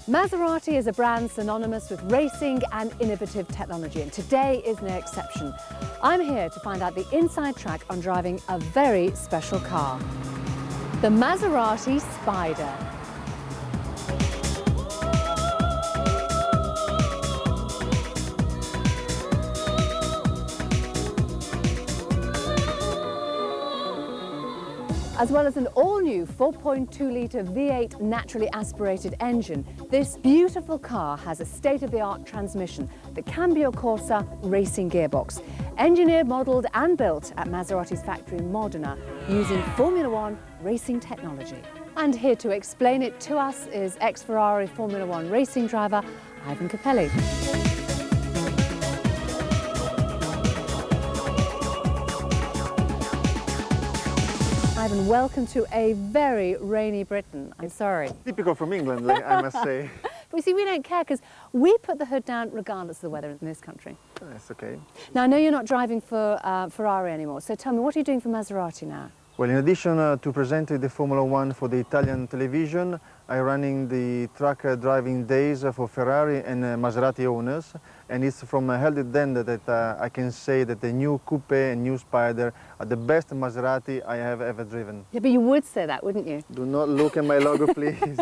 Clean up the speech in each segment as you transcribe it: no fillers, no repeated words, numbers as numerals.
Maserati is a brand synonymous with racing and innovative technology, and today is no exception. I'm here to find out the inside track on driving a very special car, the Maserati Spyder. As well as an all-new 4.2-litre V8 naturally aspirated engine, this beautiful car has a state-of-the-art transmission, the Cambiocorsa racing gearbox, engineered, modelled and built at Maserati's factory in Modena using Formula One racing technology. And here to explain it to us is ex-Ferrari Formula One racing driver Ivan Capelli. Ivan, welcome to a very rainy Britain. I'm sorry. Typical from England, I must say. But you see, we don't care because we put the hood down regardless of the weather in this country. That's okay. Now, I know you're not driving for Ferrari anymore, so tell me, what are you doing for Maserati now? Well, in addition to presenting the Formula One for the Italian television, I'm running the track driving days for Ferrari and Maserati owners. And it's from held then that I can say that the new Coupe and new Spyder are the best Maserati I have ever driven. Yeah, but you would say that, wouldn't you? Do not look at my logo, please.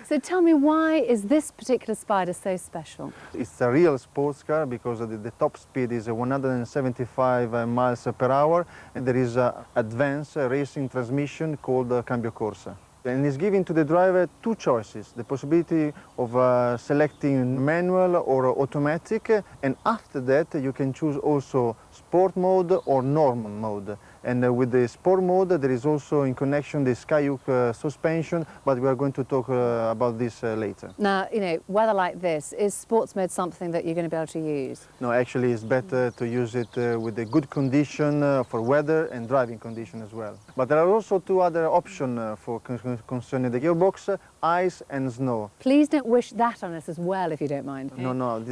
So tell me, why is this particular Spyder so special? It's a real sports car because the top speed is 175 miles per hour, and there is an advanced racing transmission called Cambiocorsa. And it's giving to the driver two choices, the possibility of selecting manual or automatic, and after that you can choose also sport mode or normal mode. And with the sport mode there is also in connection the skyhook suspension, but we are going to talk about this later. Now, you know, weather like this, is sports mode something that you're going to be able to use? No, actually it's better to use it with a good condition for weather and driving condition as well. But there are also two other options for concerning the gearbox, ice and snow. Please don't wish that on us as well, if you don't mind. No,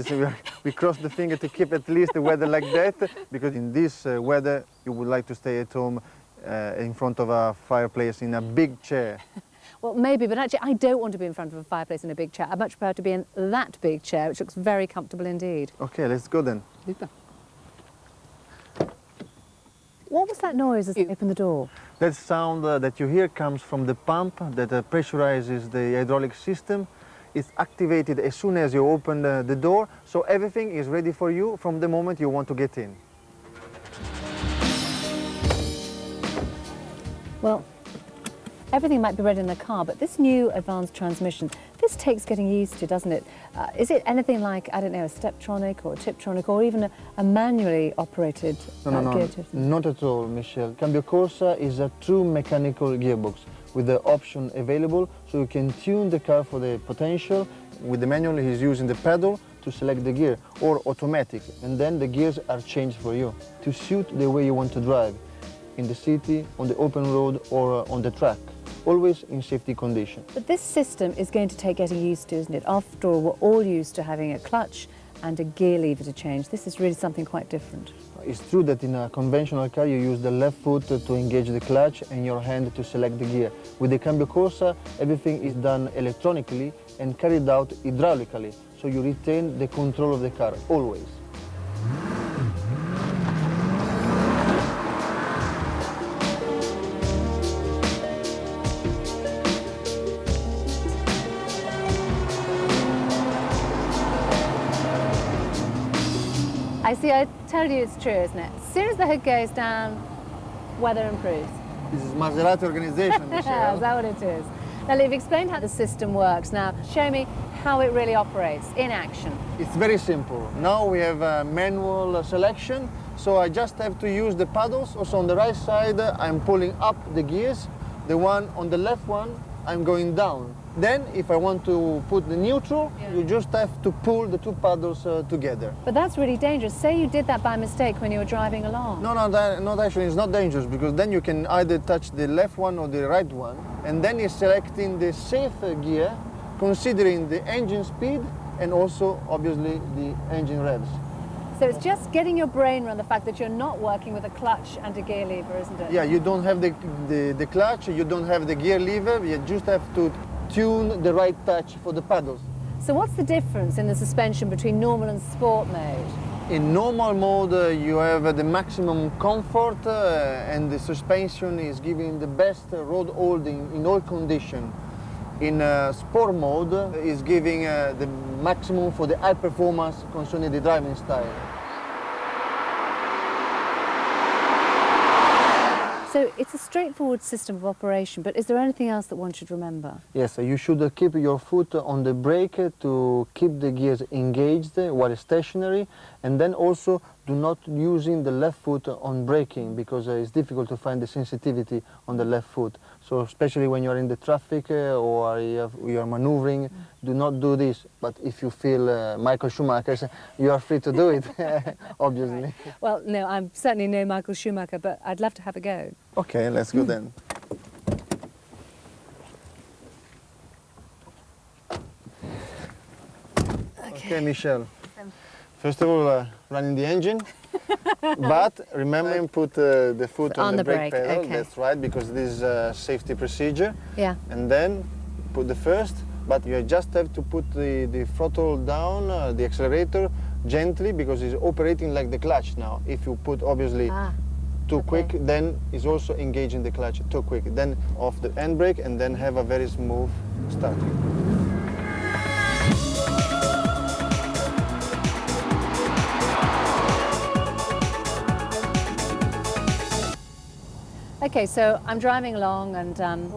we cross the finger to keep at least the weather like that, because in this weather you would like to stay at home in front of a fireplace in a big chair. Well, maybe, but actually I don't want to be in front of a fireplace in a big chair. I'd much prefer to be in that big chair, which looks very comfortable indeed. Okay, let's go then. What was that noise as you opened the door? That sound that you hear comes from the pump that pressurizes the hydraulic system. It's activated as soon as you open the door, so everything is ready for you from the moment you want to get in. Well, everything might be ready in the car, but this new advanced transmission, this takes getting used to, doesn't it? Is it anything like, I don't know, a steptronic or a tiptronic or even a manually operated gear system? Not at all, Michelle. Cambiocorsa is a true mechanical gearbox with the option available, so you can tune the car for the potential. With the manual, he's using the pedal to select the gear, or automatic, and then the gears are changed for you to suit the way you want to drive, in the city, on the open road, or on the track, always in safety condition. But this system is going to take getting used to, isn't it? After all, we're all used to having a clutch and a gear lever to change. This is really something quite different. It's true that in a conventional car you use the left foot to engage the clutch and your hand to select the gear. With the Cambiocorsa, everything is done electronically and carried out hydraulically, so you retain the control of the car, always. I see, I told you it's true, isn't it? As soon as the hood goes down, weather improves. This is Maserati organization, Michelle. Is that what it is? Now, you've explained how the system works. Now, show me how it really operates in action. It's very simple. Now we have a manual selection, so I just have to use the paddles. Also on the right side, I'm pulling up the gears. The one on the left one, I'm going down. Then, if I want to put the neutral, Yeah. you just have to pull the two paddles together. But that's really dangerous. Say you did that by mistake when you were driving along. No, not actually, it's not dangerous, because then you can either touch the left one or the right one, and then you're selecting the safe gear, considering the engine speed and also, obviously, the engine revs. So it's just getting your brain around the fact that you're not working with a clutch and a gear lever, isn't it? Yeah, you don't have the clutch, you don't have the gear lever, you just have to tune the right touch for the paddles. So what's the difference in the suspension between normal and sport mode? In normal mode, you have the maximum comfort and the suspension is giving the best road holding in all conditions. In sport mode, is giving the maximum for the high performance concerning the driving style. So it's a straightforward system of operation, but is there anything else that one should remember? Yes, you should keep your foot on the brake to keep the gears engaged while stationary, and then also do not using the left foot on braking, because it's difficult to find the sensitivity on the left foot. So especially when you're in the traffic or you are maneuvering, do not do this. But if you feel Michael Schumacher, you are free to do it, obviously. Right. Well, no, I'm certainly no Michael Schumacher, but I'd love to have a go. Okay, let's go then. Okay, Michelle. First of all, running the engine, but remember put the foot on the brake pedal. Okay. That's right, because this is a safety procedure. Yeah. And then put the first, but you just have to put the throttle down, the accelerator, gently, because it's operating like the clutch now. If you put obviously too quick, then it's also engaging the clutch too quick. Then off the handbrake and then have a very smooth starting. Okay, so I'm driving along and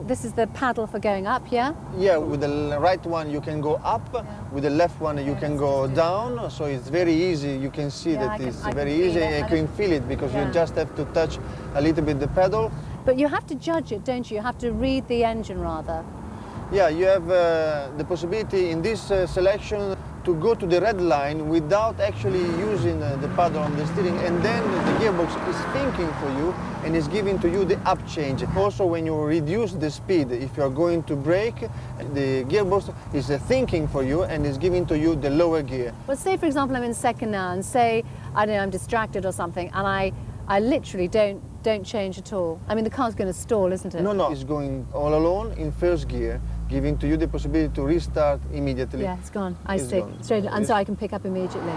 this is the paddle for going up, yeah? Yeah, with the right one you can go up, with the left one you can go down, so it's very easy. You can see that it's very easy, you can feel it, because you just have to touch a little bit the pedal. But you have to judge it, don't you? You have to read the engine rather. Yeah, you have the possibility in this selection to go to the red line without actually using the paddle on the steering, and then the gearbox is thinking for you and is giving to you the up change. Also, when you reduce the speed, if you are going to brake, the gearbox is thinking for you and is giving to you the lower gear. Well, say for example I'm in second now and say, I don't know, I'm distracted or something, and I literally don't change at all. I mean, the car's going to stall, isn't it? No, no, it's going all alone in first gear, giving to you the possibility to restart immediately. Yeah, it's gone. I see. Gone. Straight, and so I can pick up immediately.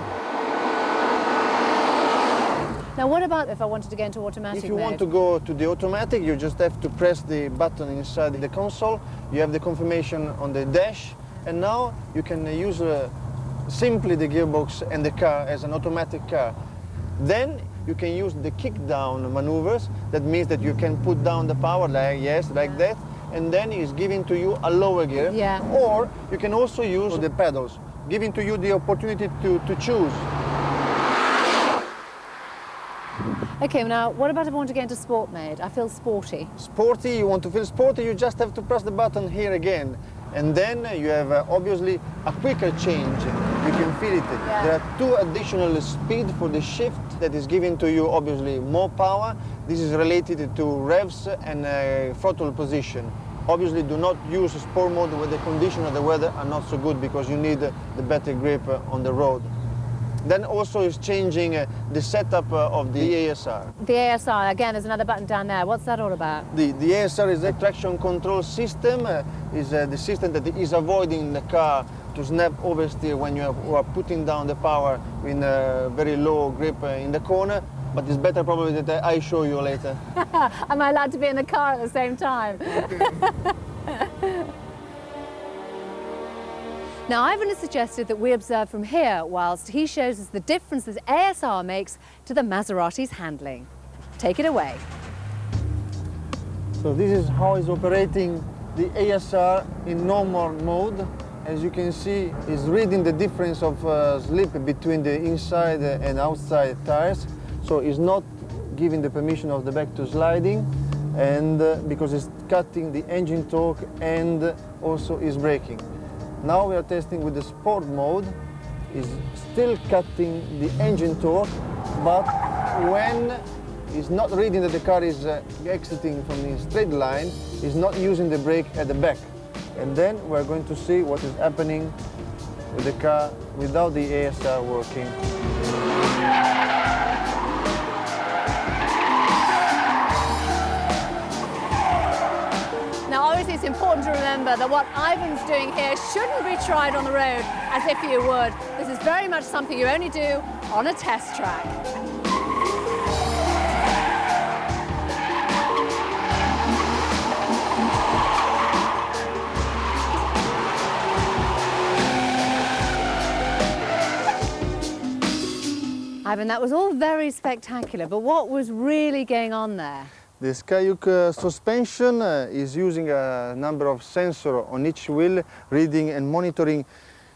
Now, what about if I wanted to go into automatic If you mode? want to go to the automatic, you just have to press the button inside the console. You have the confirmation on the dash, and now you can use simply the gearbox and the car as an automatic car. Then you can use the kick down maneuvers. That means that you can put down the power, like that, and then it's giving to you a lower gear. Yeah. Or you can also use the pedals, giving to you the opportunity to choose. Okay, now what about if I want to get into sport mode? I feel sporty. Sporty, you want to feel sporty, you just have to press the button here again. And then you have obviously a quicker change. You can feel it. Yeah. There are two additional speed for the shift that is giving to you obviously more power. This is related to revs and throttle position. Obviously do not use sport mode where the condition of the weather are not so good, because you need the better grip on the road. Then also is changing the setup of the ASR. The ASR, again, there's another button down there. What's that all about? The ASR is a traction control system, is the system that is avoiding the car to snap oversteer when you are putting down the power in a very low grip in the corner. But it's better probably that I show you later. Am I allowed to be in the car at the same time? Now, Ivan has suggested that we observe from here whilst he shows us the difference that ASR makes to the Maserati's handling. Take it away. So this is how it's operating the ASR in normal mode. As you can see, it's reading the difference of slip between the inside and outside tires. So it's not giving the permission of the back to sliding. and because it's cutting the engine torque and also is braking. Now we are testing with the sport mode. Is still cutting the engine torque, but when it's not reading that the car is exiting from the straight line, it's not using the brake at the back. And then we're going to see what is happening with the car without the ASR working. Now, obviously, it's important to remember that what Ivan's doing here shouldn't be tried on the road as if you would. This is very much something you only do on a test track. Ivan, that was all very spectacular, but what was really going on there? The skyhook suspension is using a number of sensors on each wheel, reading and monitoring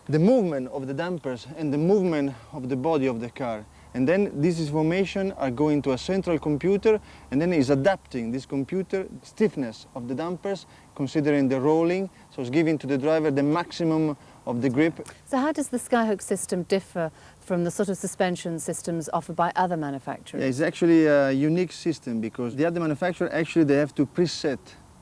the movement of the dampers and the movement of the body of the car. And then this information are going to a central computer, and then is adapting this computer stiffness of the dampers, considering the rolling, so it's giving to the driver the maximum of the grip. So how does the skyhook system differ from the sort of suspension systems offered by other manufacturers? Yeah, it's actually a unique system because the other manufacturer actually they have to preset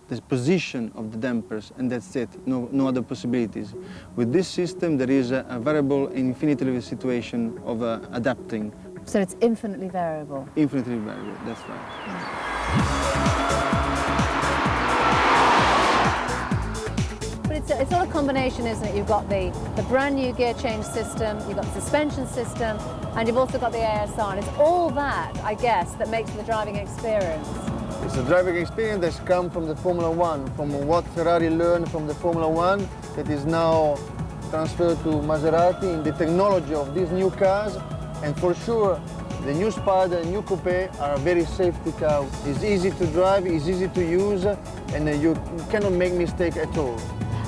the position of the dampers, and that's it, no other possibilities. With this system there is a variable infinitely situation of adapting. So it's infinitely variable? Infinitely variable, that's right. But it's all a combination, isn't it? You've got the brand new gear change system, you've got the suspension system, and you've also got the ASR, and it's all that, I guess, that makes the driving experience. It's a driving experience that's come from the Formula One, from what Ferrari learned from the Formula One, that is now transferred to Maserati in the technology of these new cars. And for sure, the new Spyder and new Coupe are a very safety car. It's easy to drive, it's easy to use, and you cannot make mistake at all.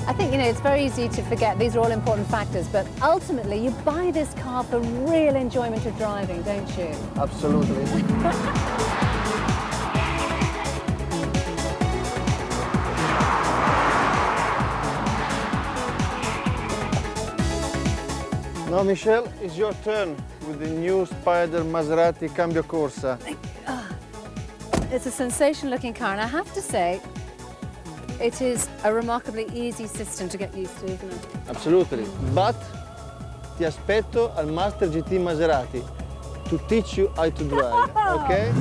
I think, you know, it's very easy to forget these are all important factors, but ultimately you buy this car for real enjoyment of driving, don't you? Absolutely. Now, Michelle, it's your turn with the new Spyder Maserati Cambiocorsa. It's a sensational-looking car, and I have to say, it is a remarkably easy system to get used to, isn't it? Absolutely. But ti aspetto al Master GT Maserati to teach you how to drive, okay?